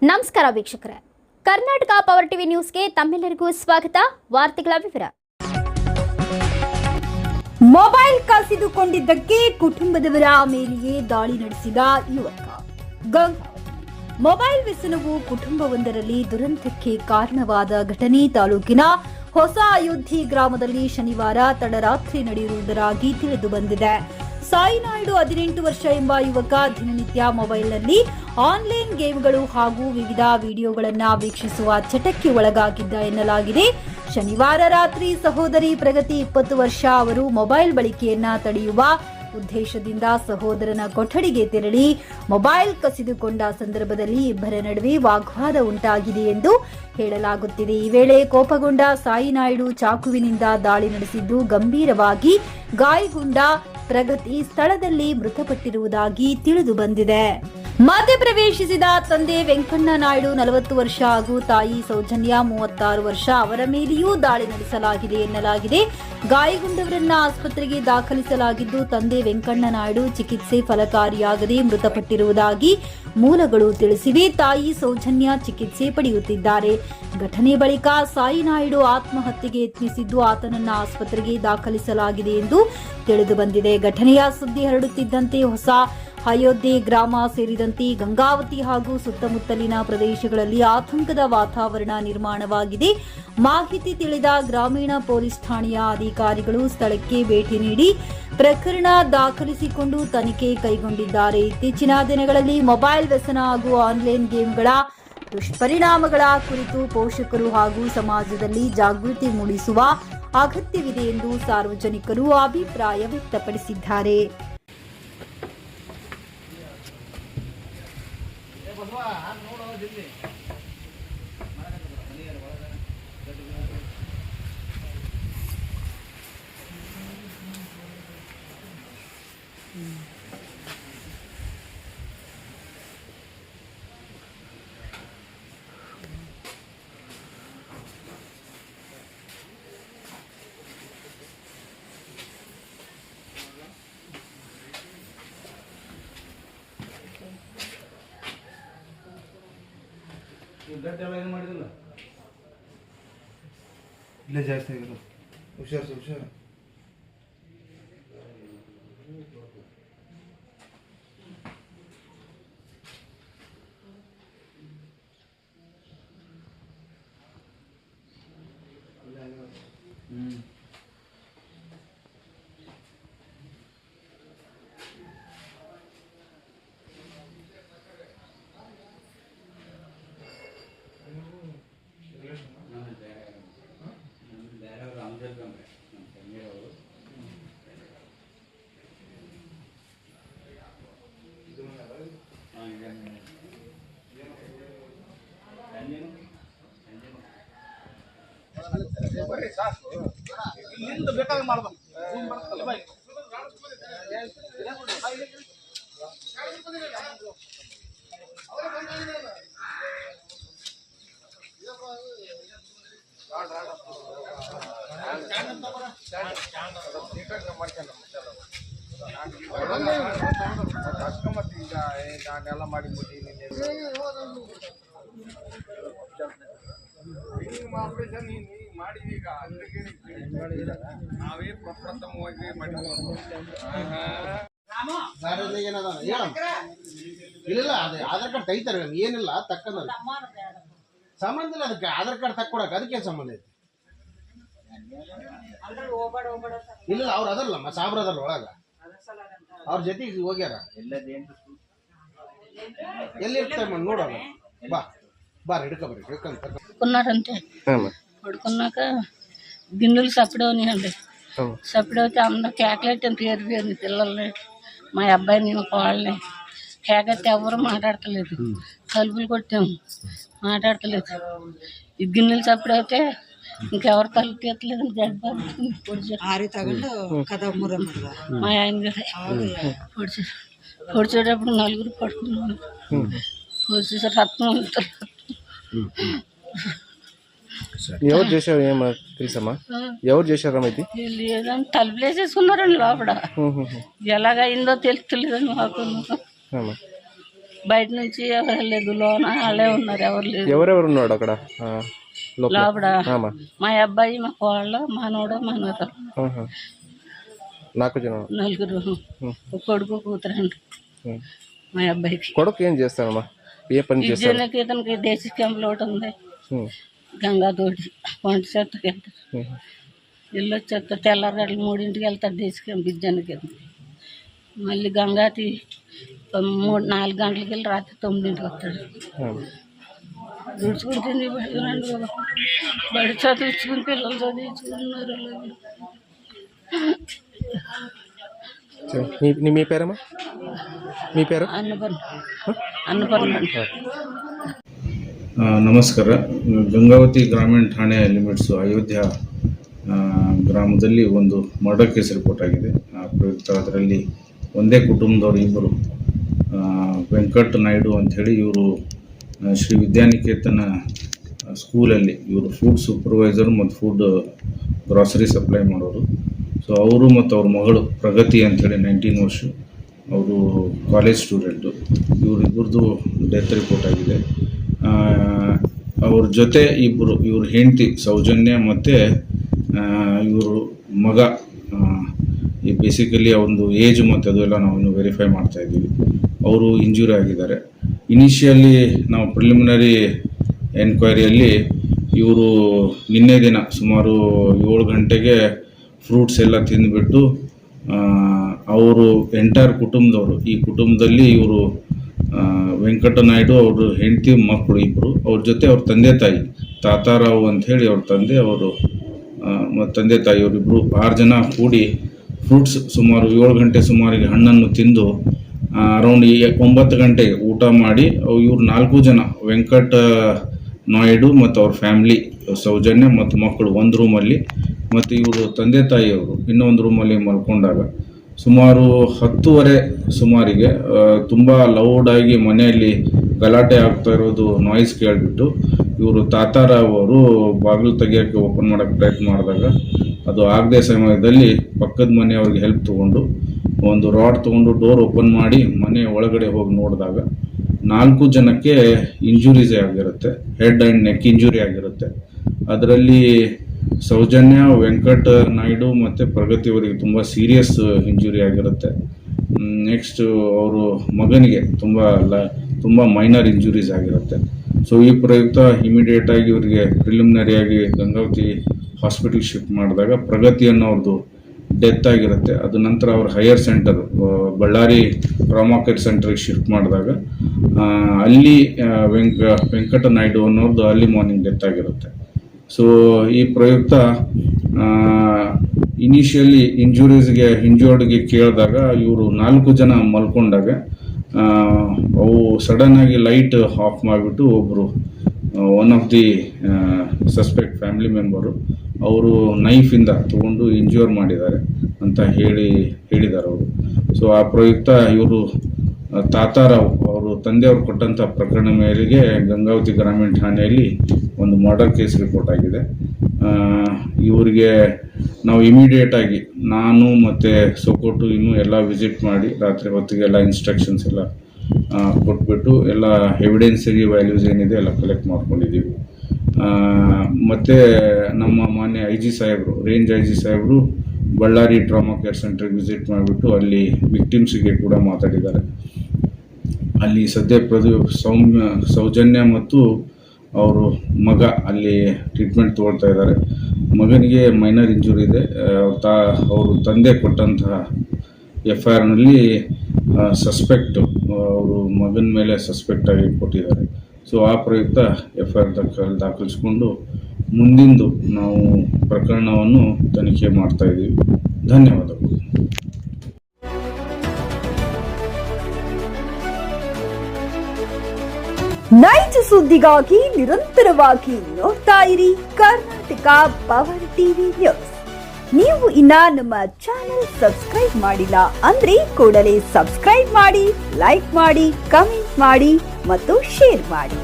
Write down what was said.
ನಮಸ್ಕಾರ ವೀಕ್ಷಕರೇ, Karnataka power TV ನ್ಯೂಸ್ಗೆ ತಮ್ಮೆಲ್ಲರಿಗೂ ಸ್ವಾಗತ. ವಾರ್ತೆಗಳ ವಿವರ. ಮೊಬೈಲ್ ಕಸಿದುಕೊಂಡಿದ್ದಕ್ಕೆ ಕುಟುಂಬದವರ ಮೇಲೆಯೇ ದಾಳಿ ನಡೆಸಿದ ಯುವಕ. ಮೊಬೈಲ್ ವ್ಯಸನವು ಕುಟುಂಬವೊಂದರಲ್ಲಿ ದುರಂತಕ್ಕೆ ಕಾರಣವಾದ ಘಟನೆ ತಾಲೂಕಿನ ಹೊಸ ಅಯೋಧ್ಯೆ ಗ್ರಾಮದಲ್ಲಿ ಶನಿವಾರ ತಡರಾತ್ರಿ ನಡೆಯುವುದರಾಗಿ ತಿಳಿದು ಬಂದಿದೆ. ಸಾಯಿನಾಯ್ಡು 18 ವರ್ಷ ಎಂಬ ಯುವಕ ದಿನನಿತ್ಯ ಮೊಬೈಲ್ನಲ್ಲಿ ಆನ್ಲೈನ್ ಗೇಮ್ಗಳು ಹಾಗೂ ವಿವಿಧ ವಿಡಿಯೋಗಳನ್ನು ವೀಕ್ಷಿಸುವ ಚಟಕ್ಕೆ ಒಳಗಾಗಿದ್ದ ಎನ್ನಲಾಗಿದೆ. ಶನಿವಾರ ರಾತ್ರಿ ಸಹೋದರಿ ಪ್ರಗತಿ 20 ವರ್ಷ ಅವರು ಮೊಬೈಲ್ ಬಳಕೆಯನ್ನ ತಡೆಯುವ ಉದ್ದೇಶದಿಂದ ಸಹೋದರನ ಕೊಠಡಿಗೆ ತೆರಳಿ ಮೊಬೈಲ್ ಕಸಿದುಕೊಂಡ ಸಂದರ್ಭದಲ್ಲಿ ಇಬ್ಬರ ನಡುವೆ ವಾಗ್ವಾದ ಉಂಟಾಗಿದೆ ಎಂದು ಹೇಳಲಾಗುತ್ತಿದೆ. ಈ ವೇಳೆ ಕೋಪಗೊಂಡ ಸಾಯಿನಾಯ್ಡು ಚಾಕುವಿನಿಂದ ದಾಳಿ ನಡೆಸಿದ್ದು ಗಂಭೀರವಾಗಿ ಗಾಯಗೊಂಡ ಪ್ರಗತಿ ಸ್ಥಳದಲ್ಲಿ ಮೃತಪಟ್ಟಿರುವುದಾಗಿ ತಿಳಿದು ಬಂದಿದೆ. ಮಧ್ಯಪ್ರವೇಶಿಸಿದ ತಂದೆ ವೆಂಕಣ್ಣ ನಾಯ್ಡು 40 ವರ್ಷ ಹಾಗೂ ತಾಯಿ ಸೌಜನ್ಯ 36 ವರ್ಷ ಅವರ ಮೇಲೆಯೂ ದಾಳಿ ನಡೆಸಲಾಗಿದೆ ಎನ್ನಲಾಗಿದೆ. ಗಾಯಗೊಂಡವರನ್ನ ಆಸ್ಪತ್ರೆಗೆ ದಾಖಲಿಸಲಾಗಿದ್ದು ತಂದೆ ವೆಂಕಣ್ಣ ನಾಯ್ಡು ಚಿಕಿತ್ಸೆ ಫಲಕಾರಿಯಾಗದೆ ಮೃತಪಟ್ಟಿರುವುದಾಗಿ ಮೂಲಗಳು ತಿಳಿಸಿವೆ. ತಾಯಿ ಸೌಜನ್ಯ ಚಿಕಿತ್ಸೆ ಪಡೆಯುತ್ತಿದ್ದಾರೆ. ಘಟನೆ ಬಳಿಕ ಸಾಯಿನಾಯ್ಡು ಆತ್ಮಹತ್ಯೆಗೆ ಯತ್ನಿಸಿದ್ದು ಆತನನ್ನ ಆಸ್ಪತ್ರೆಗೆ ದಾಖಲಿಸಲಾಗಿದೆ ಎಂದು ತಿಳಿದು ಬಂದಿದೆ. ಘಟನೆಯ ಸುದ್ದಿ ಹರಡುತ್ತಿದ್ದಂತೆ ಹೊಸ ಅಯೋಧ್ಯೆ ಗ್ರಾಮ ಸೇರಿದಂತೆ ಗಂಗಾವತಿ ಹಾಗೂ ಸುತ್ತಮುತ್ತಲಿನ ಪ್ರದೇಶಗಳಲ್ಲಿ ಆತಂಕದ ವಾತಾವರಣ ನಿರ್ಮಾಣವಾಗಿದೆ. ಮಾಹಿತಿ ತಿಳಿದ ಗ್ರಾಮೀಣ ಪೊಲೀಸ್ ಠಾಣೆಯ ಅಧಿಕಾರಿಗಳು ಸ್ಥಳಕ್ಕೆ ಭೇಟಿ ನೀಡಿ ಪ್ರಕರಣ ದಾಖಲಿಸಿಕೊಂಡು ತನಿಖೆ ಕೈಗೊಂಡಿದ್ದಾರೆ. ಇತ್ತೀಚಿನ ದಿನಗಳಲ್ಲಿ ಮೊಬೈಲ್ ವ್ಯಸನ ಹಾಗೂ ಆನ್ಲೈನ್ ಗೇಮ್ಗಳ ದುಷ್ಪರಿಣಾಮಗಳ ಕುರಿತು ಪೋಷಕರು ಹಾಗೂ ಸಮಾಜದಲ್ಲಿ ಜಾಗೃತಿ ಮೂಡಿಸುವ ಅಗತ್ಯವಿದೆ ಎಂದು ಸಾರ್ವಜನಿಕರು ಅಭಿಪ್ರಾಯ ವ್ಯಕ್ತಪಡಿಸಿದ್ದಾರೆ. ಇಲ್ಲೇ ಜಾಸ್ತಿ ಆಗಿಲ್ಲ. ಹುಷಾರು ಇಲ್ಲಿಂದ ಬೇಕಾದ ಮಾಡ್ಬೇಕು. ನಾನೆಲ್ಲ ಮಾಡಿಬಿಟ್ಟು ಆಪರೇಷನ್ ಮಾಡಿದೀಗ ನಾವೇ ಪ್ರಪ್ರಥಮವಾಗಿ ಇಲ್ಲ ಅದೇ ಆಧಾರ್ ಕಾರ್ಡ್ ತೆಗಿತಾರೆ ಏನಿಲ್ಲ ತಕ್ಕಂದ ಸಂಬಂಧ ಇಲ್ಲ. ಅದಕ್ಕೆ ಆಧಾರ್ ಕಾರ್ಡ್ ತಕ್ಕೊಡಕ್ ಅದಕ್ಕೆ ಸಂಬಂಧ ಐತಿ. ಇಲ್ಲ ಅವ್ರು ಅದಲ್ಲ ಸಾಬ್ರ ಅದಲ್ಲ ಒಳಗ ಅವ್ರ ಜೊತೆಗೆ ಹೋಗ್ಯಾರ. ಎಲ್ಲಿ ಇರ್ತಾರೆ ನೋಡೋಣ. ಬಾ ಹಿಡ್ಕೊಂಡಾರಂತೆ ಹೊಡ್ಕೊన్నాక గిన్నెలు సప్పిడవనియండి సప్పిడవుతే అందరూ కేకలెట్టి ఎంత ఎరిపోయింది పిల్లల్ని. మా అబ్బాయిని మా కోళ్ళని కేకైతే ఎవరు మాట్లాడతలేదు. తలుపులు కొట్టాము మాట్లాడతలేదు. ఈ గిన్నెలు సప్పిడవుతే ఇంకెవరు తలుపు తీయట్లేదు. మా ఆయన గారు పొడిచేటప్పుడు నలుగురు పడుకున్నాను. పొడిచేసారు రత్నం. ఎవరు చేశారు ఏమో తెలుసమ్మా? ఎవరు చేశారమ్మా ఇది? లేదని తలుపులేసేసుకున్నారండి లోపల. ఎలాగైందో తెలుస్తలేదని మాకు. బయట నుంచి ఎవరు లేదు, లోన వాళ్ళే ఉన్నారు, ఎవరు లేదు. ఎవరెవరు ఉన్నాడు అక్కడ లోపల? లోపల ఆమా. మా అబ్బాయి, మా కోళ్ళ, మనోడు, మనవరు, ఆహా. నాకు జనం నలుగురు, ఒక కొడుకు కూతురు అండి మా అబ్బాయికి. కొడుకు ఏం చేస్తానమ్మా? ఏ పని చేస్తాను? విద్యానికి ఇతనికి దేశీ క్యాంపులు ఒకటి ఉంది, గంగా తోటి వంట చెత్తకి వెళ్తారు, ఇల్లు వచ్చేస్తారు, తెల్లారి 3ంటికి వెళ్తారు దేశీ క్యాంప్ విద్యానికి. మళ్ళీ గంగాతి 4 గంటలకి వెళ్ళి రాత్రి 9ంటికి వస్తాడు. దుడుచుకుంటుంది బడి చదివించుకుని పిల్లలు చదివించుకున్నారు. మీ పేరమ్మా? మీ పేరు? ಅನ್ನಪರ್ಣ. ನಮಸ್ಕಾರ. ಗಂಗಾವತಿ ಗ್ರಾಮೀಣ ಠಾಣೆ ಲಿಮಿಟ್ಸು ಅಯೋಧ್ಯ ಗ್ರಾಮದಲ್ಲಿ ಒಂದು ಮರ್ಡರ್ ಕೇಸ್ ರಿಪೋರ್ಟ್ ಆಗಿದೆ. ಪ್ರಯುಕ್ತ ಅದರಲ್ಲಿ ಒಂದೇ ಕುಟುಂಬದವರು ಇಬ್ಬರು, ವೆಂಕಟ್ ನಾಯ್ಡು ಅಂಥೇಳಿ ಇವರು ಶ್ರೀ ವಿದ್ಯಾನಿಕೇತನ ಸ್ಕೂಲಲ್ಲಿ ಇವರು ಫುಡ್ ಸೂಪರ್ವೈಸರ್ ಮತ್ತು ಫುಡ್ ಗ್ರಾಸರಿ ಸಪ್ಲೈ ಮಾಡೋರು. ಸೊ ಅವರು ಮತ್ತು ಅವ್ರ ಮಗಳು ಪ್ರಗತಿ ಅಂಥೇಳಿ 19 ವರ್ಷ, ಅವರು ಕಾಲೇಜ್ ಸ್ಟೂಡೆಂಟು. ಇವರಿಬ್ಬರದು ಡೆತ್ ರಿಪೋರ್ಟ್ ಆಗಿದೆ. ಅವ್ರ ಜೊತೆ ಇಬ್ಬರು, ಇವ್ರ ಹೆಂಡತಿ ಸೌಜನ್ಯ ಮತ್ತು ಇವರು ಮಗ, ಈ ಬೇಸಿಕಲಿ ಒಂದು ಏಜ್ ಮತ್ತು ಅದೆಲ್ಲ ನಾವು ಇನ್ನೂ ವೆರಿಫೈ ಮಾಡ್ತಾಯಿದ್ದೀವಿ. ಅವರು ಇಂಜುರಿ ಆಗಿದ್ದಾರೆ. ಇನಿಷಿಯಲಿ ನಾವು ಪ್ರಿಲಿಮಿನರಿ ಎನ್ಕ್ವೈರಿಯಲ್ಲಿ ಇವರು ನಿನ್ನೆ ದಿನ ಸುಮಾರು 7 ಗಂಟೆಗೆ ಫ್ರೂಟ್ಸ್ ಎಲ್ಲ ತಿಂದುಬಿಟ್ಟು ಅವರು ಎಂಟೈರ್ ಕುಟುಂಬದವರು, ಈ ಕುಟುಂಬದಲ್ಲಿ ಇವರು ವೆಂಕಟನಾಯ್ಡು ಅವರು ಹೆಂಡತಿ ಮಕ್ಕಳು ಇಬ್ಬರು, ಅವ್ರ ಜೊತೆ ಅವ್ರ ತಂದೆ ತಾಯಿ ತಾತಾರಾವ್ ಅಂಥೇಳಿ ಅವ್ರ ತಂದೆ, ಅವರು ಮತ್ತು ತಂದೆ ತಾಯಿ ಅವರಿಬ್ಬರು 6 ಜನ ಕೂಡಿ ಫ್ರೂಟ್ಸ್ ಸುಮಾರು 7 ಗಂಟೆ ಸುಮಾರಿಗೆ ಹಣ್ಣನ್ನು ತಿಂದು ಅರೌಂಡ್ 9 ಗಂಟೆಗೆ ಊಟ ಮಾಡಿ ಇವ್ರು 4 ಜನ, ವೆಂಕಟ ನಾಯ್ಡು ಮತ್ತು ಅವ್ರ ಫ್ಯಾಮ್ಲಿ ಸೌಜನ್ಯ ಮತ್ತು ಮಕ್ಕಳು ಒಂದು ರೂಮಲ್ಲಿ, ಮತ್ತು ಇವರು ತಂದೆ ತಾಯಿಯವರು ಇನ್ನೊಂದು ರೂಮಲ್ಲಿ ಮಲ್ಕೊಂಡಾಗ ಸುಮಾರು 10:30 ಸುಮಾರಿಗೆ ತುಂಬ ಲೌಡಾಗಿ ಮನೆಯಲ್ಲಿ ಗಲಾಟೆ ಆಗ್ತಾ ಇರೋದು ನಾಯ್ಸ್ ಕೇಳಿಬಿಟ್ಟು ಇವರು ತಾತಾರಾವ್ ಅವರು ಬಾಗಿಲು ತೆಗಿಯೋಕ್ಕೆ ಓಪನ್ ಮಾಡೋಕ್ಕೆ ಪ್ರಯತ್ನ ಮಾಡಿದಾಗ ಅದು ಆಗದೆ ಸಮಯದಲ್ಲಿ ಪಕ್ಕದ ಮನೆಯವ್ರಿಗೆ ಹೆಲ್ಪ್ ತೊಗೊಂಡು ಒಂದು ರಾಡ್ ತೊಗೊಂಡು ಡೋರ್ ಓಪನ್ ಮಾಡಿ ಮನೆ ಒಳಗಡೆ ಹೋಗಿ ನೋಡಿದಾಗ 4 ಜನಕ್ಕೆ ಇಂಜುರೀಸೇ ಆಗಿರುತ್ತೆ, ಹೆಡ್ ಆ್ಯಂಡ್ ನೆಕ್ ಇಂಜುರಿ ಆಗಿರುತ್ತೆ. ಅದರಲ್ಲಿ ಸೌಜನ್ಯ, ವೆಂಕಟ ನಾಯ್ಡು ಮತ್ತು ಪ್ರಗತಿಯವರಿಗೆ ತುಂಬ ಸೀರಿಯಸ್ ಇಂಜುರಿ ಆಗಿರುತ್ತೆ. ನೆಕ್ಸ್ಟು ಅವರು ಮಗನಿಗೆ ತುಂಬ ಮೈನರ್ ಇಂಜುರೀಸ್ ಆಗಿರುತ್ತೆ. ಸೊ ಈ ಪ್ರಯುಕ್ತ ಇಮಿಡಿಯೇಟಾಗಿ ಇವರಿಗೆ ಪ್ರಿಲಿಮಿನರಿಯಾಗಿ ಗಂಗಾವತಿ ಹಾಸ್ಪಿಟಲ್ ಶಿಫ್ಟ್ ಮಾಡಿದಾಗ ಪ್ರಗತಿ ಅನ್ನೋರ್ದು ಡೆತ್ ಆಗಿರುತ್ತೆ. ಅದು ನಂತರ ಅವ್ರ higher centre Ballari trauma care ಸೆಂಟರ್ಗೆ ಶಿಫ್ಟ್ ಮಾಡಿದಾಗ ಅಲ್ಲಿ ವೆಂಕಟ ನಾಯ್ಡು ಅನ್ನೋರ್ದು ಅರ್ಲಿ ಮಾರ್ನಿಂಗ್ ಡೆತ್ ಆಗಿರುತ್ತೆ. ಸೊ ಈ ಪ್ರಯುಕ್ತ ಇನಿಷಿಯಲಿ ಇಂಜೂರ್ಡ್ಗೆ ಕೇಳಿದಾಗ ಇವರು 4 ಜನ ಮಲ್ಕೊಂಡಾಗ ಅವು ಸಡನ್ನಾಗಿ ಲೈಟ್ ಆಫ್ ಮಾಡಿಬಿಟ್ಟು ಒಬ್ಬರು one of the suspect family member ಅವರು ನೈಫಿಂದ ತಗೊಂಡು ಇಂಜೂರ್ ಮಾಡಿದ್ದಾರೆ ಅಂತ ಹೇಳಿದ್ದಾರೆ ಅವರು. ಸೊ ಆ ಪ್ರಯುಕ್ತ ಇವರು ತಾತಾರಾವ್ ಅವರು ತಂದೆಯವರು ಕೊಟ್ಟಂಥ ಪ್ರಕರಣ ಮೇರೆಗೆ ಗಂಗಾವತಿ ಗ್ರಾಮೀಣ ಠಾಣೆಯಲ್ಲಿ ಒಂದು ಮರ್ಡರ್ ಕೇಸ್ ರಿಪೋರ್ಟ್ ಆಗಿದೆ. ಇವರಿಗೆ ನಾವು ಇಮಿಡಿಯೇಟಾಗಿ ನಾನು ಮತ್ತು ಸೊಕೋಟು ಇನ್ನೂ ಎಲ್ಲ ವಿಸಿಟ್ ಮಾಡಿ ರಾತ್ರಿ ಹೊತ್ತಿಗೆಲ್ಲ ಇನ್ಸ್ಟ್ರಕ್ಷನ್ಸ್ ಎಲ್ಲ ಕೊಟ್ಬಿಟ್ಟು ಎಲ್ಲ ಎವಿಡೆನ್ಸರಿ ವ್ಯಾಲ್ಯೂಸ್ ಏನಿದೆ ಎಲ್ಲ ಕಲೆಕ್ಟ್ ಮಾಡ್ಕೊಂಡಿದ್ದೀವಿ. ಮತ್ತು ನಮ್ಮ ಮಾನ್ಯ IG ಸಾಹೇಬರು, ರೇಂಜ್ IG ಸಾಹೇಬರು ಬಳ್ಳಾರಿ ಟ್ರಾಮಾ ಕೇರ್ ಸೆಂಟರ್ಗೆ ವಿಸಿಟ್ ಮಾಡಿಬಿಟ್ಟು ಅಲ್ಲಿ ವಿಕ್ಟಿಮ್ಸಿಗೆ ಕೂಡ ಮಾತಾಡಿದ್ದಾರೆ. ಅಲ್ಲಿ ಸದ್ಯ ಸೌಜನ್ಯ ಮತ್ತು ಅವರು ಮಗ ಅಲ್ಲಿ ಟ್ರೀಟ್ಮೆಂಟ್ ತೊಗೊಳ್ತಾ ಇದ್ದಾರೆ. ಮಗನಿಗೆ ಮೈನರ್ ಇಂಜುರಿ ಇದೆ. ಅವರು ತಂದೆ ಕೊಟ್ಟಂತಹ FIRನಲ್ಲಿ ಸಸ್ಪೆಕ್ಟು ಅವರು ಮಗನ ಮೇಲೆ ಸಸ್ಪೆಕ್ಟ್ ಆಗಿ ಕೊಟ್ಟಿದ್ದಾರೆ. ಸೊ ಆ ಪ್ರಯುಕ್ತ FIR ದಾಖಲಿಸಿಕೊಂಡು ಮುಂದಿಂದು ನಾವು ಪ್ರಕರಣವನ್ನು ತನಿಖೆ ಮಾಡ್ತಾ ಇದ್ದೀವಿ. ಧನ್ಯವಾದಗಳು. ನೈಜ ಸುದ್ದಿಗಾಗಿ ನಿರಂತರವಾಗಿ ನೋಡ್ತಾ ಇರಿ ಕರ್ನಾಟಕ ಪವರ್ ಟಿವಿ ನ್ಯೂಸ್. ನೀವು ಇನ್ನ ನಮ್ಮ ಚಾನೆಲ್ ಸಬ್ಸ್ಕ್ರೈಬ್ ಮಾಡಿಲ್ಲ ಅಂದ್ರೆ ಕೂಡಲೇ ಸಬ್ಸ್ಕ್ರೈಬ್ ಮಾಡಿ, ಲೈಕ್ ಮಾಡಿ, ಕಮೆಂಟ್ ಮಾಡಿ ಮತ್ತು ಶೇರ್ ಮಾಡಿ.